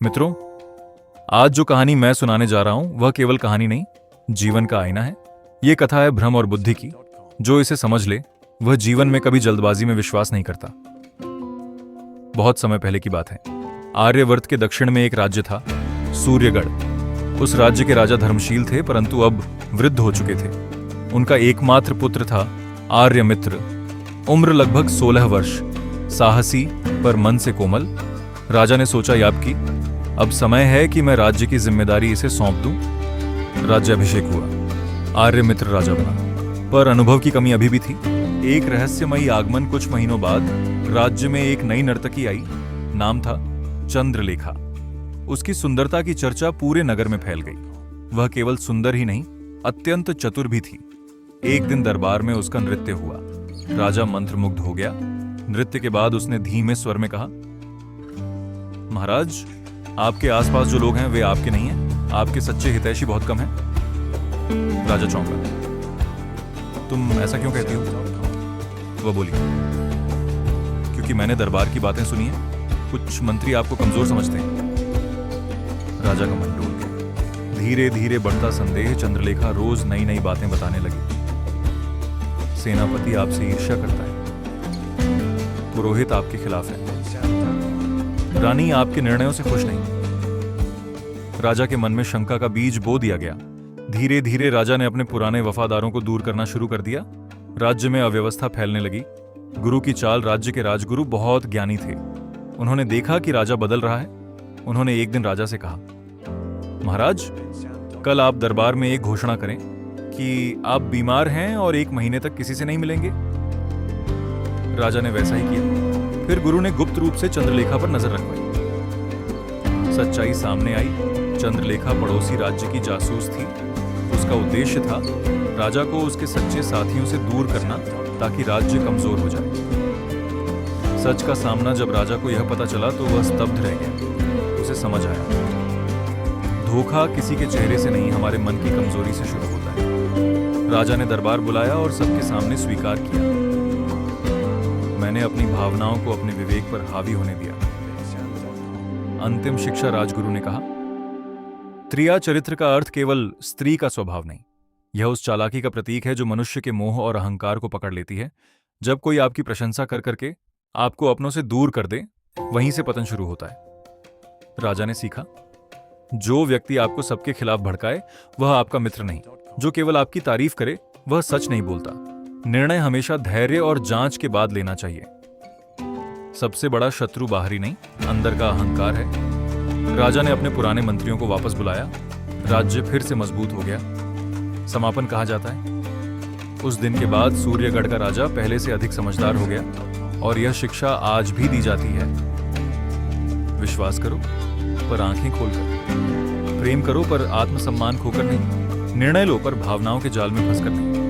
मित्रों, आज जो कहानी मैं सुनाने जा रहा हूं वह केवल कहानी नहीं, जीवन का आईना है। ये कथा है भ्रम और बुद्धि की। जो इसे समझ ले वह जीवन में कभी जल्दबाजी में विश्वास नहीं करता। बहुत समय पहले की बात है। आर्यवर्त के दक्षिण में एक राज्य था, सूर्यगढ़। उस राज्य के राजा धर्मशील थे, परंतु अब वृद्ध हो चुके थे। उनका एकमात्र पुत्र था आर्यमित्र। उम्र लगभग 16 वर्ष, साहसी पर मन से कोमल। राजा ने सोचा, याब की अब समय है कि मैं राज्य की जिम्मेदारी इसे सौंप दूं। राज्याभिषेक हुआ, आर्यमित्र राजा बना। पर अनुभव की कमी अभी भी थी। एक रहस्यमयी आगमन कुछ महीनों बाद राज्य में एक नई नर्तकी आई। नाम था चंद्रलेखा। उसकी सुंदरता की चर्चा पूरे नगर में फैल गई। वह केवल सुंदर ही नहीं, अत्यंत चतुर भी थी। एक दिन दरबार में उसका नृत्य हुआ। राजा मंत्रमुग्ध हो गया। नृत्य के बाद उसने धीमे स्वर में कहा, महाराज, आपके आसपास जो लोग हैं वे आपके नहीं हैं। आपके सच्चे हितैषी बहुत कम हैं। राजा चौंका। तुम ऐसा क्यों कहती हो? वह बोली, क्योंकि मैंने दरबार की बातें सुनी हैं। कुछ मंत्री आपको कमजोर समझते हैं। राजा का मन डोल गया। धीरे धीरे बढ़ता संदेह, चंद्रलेखा रोज नई नई बातें बताने लगी। सेनापति आपसे ईर्ष्या करता है। पुरोहित आपके खिलाफ है। रानी आपके निर्णयों से खुश नहीं। राजा के मन में शंका का बीज बो दिया गया। धीरे धीरे राजा ने अपने पुराने वफादारों को दूर करना शुरू कर दिया। राज्य में अव्यवस्था फैलने लगी। गुरु की चाल। राज्य के राजगुरु बहुत ज्ञानी थे। उन्होंने देखा कि राजा बदल रहा है। उन्होंने एक दिन राजा से कहा, महाराज, कल आप दरबार में एक घोषणा करें कि आप बीमार हैं और 1 महीने तक किसी से नहीं मिलेंगे। राजा ने वैसा ही किया। फिर गुरु ने गुप्त रूप से चंद्रलेखा पर नजर रखवाई। सच्चाई सामने आई। चंद्रलेखा पड़ोसी राज्य की जासूस थी। उसका उद्देश्य था राजा को उसके सच्चे साथियों से दूर करना, ताकि राज्य कमजोर हो जाए। सच का सामना जब राजा को यह पता चला तो वह स्तब्ध रह गया। उसे समझ आया, धोखा किसी के चेहरे से नहीं, हमारे मन की कमजोरी से शुरू होता है। राजा ने दरबार बुलाया और सबके सामने स्वीकार किया, मैंने अपनी भावनाओं को अपने विवेक पर हावी होने दिया। अंतिम शिक्षा राजगुरु ने कहा, त्रिया चरित्र का अर्थ केवल स्त्री का स्वभाव नहीं, यह उस चालाकी का प्रतीक है जो मनुष्य के मोह और अहंकार को पकड़ लेती है। जब कोई आपकी प्रशंसा कर करके आपको अपनों से दूर कर दे, वहीं से पतन शुरू होता है। राजा ने सीखा, जो व्यक्ति आपको सबके खिलाफ भड़काए वह आपका मित्र नहीं। जो केवल आपकी तारीफ करे वह सच नहीं बोलता। निर्णय हमेशा धैर्य और जांच के बाद लेना चाहिए। सबसे बड़ा शत्रु बाहरी नहीं, अंदर का अहंकार है। राजा ने अपने पुराने मंत्रियों को वापस बुलाया। राज्य फिर से मजबूत हो गया। समापन कहा जाता है। उस दिन के बाद सूर्यगढ़ का राजा पहले से अधिक समझदार हो गया और यह शिक्षा आज भी दी जाती है। विश्वास करो पर आंखें खोलकर, प्रेम करो पर आत्मसम्मान खोकर नहीं, निर्णय लो पर भावनाओं के जाल में फंसकर नहीं।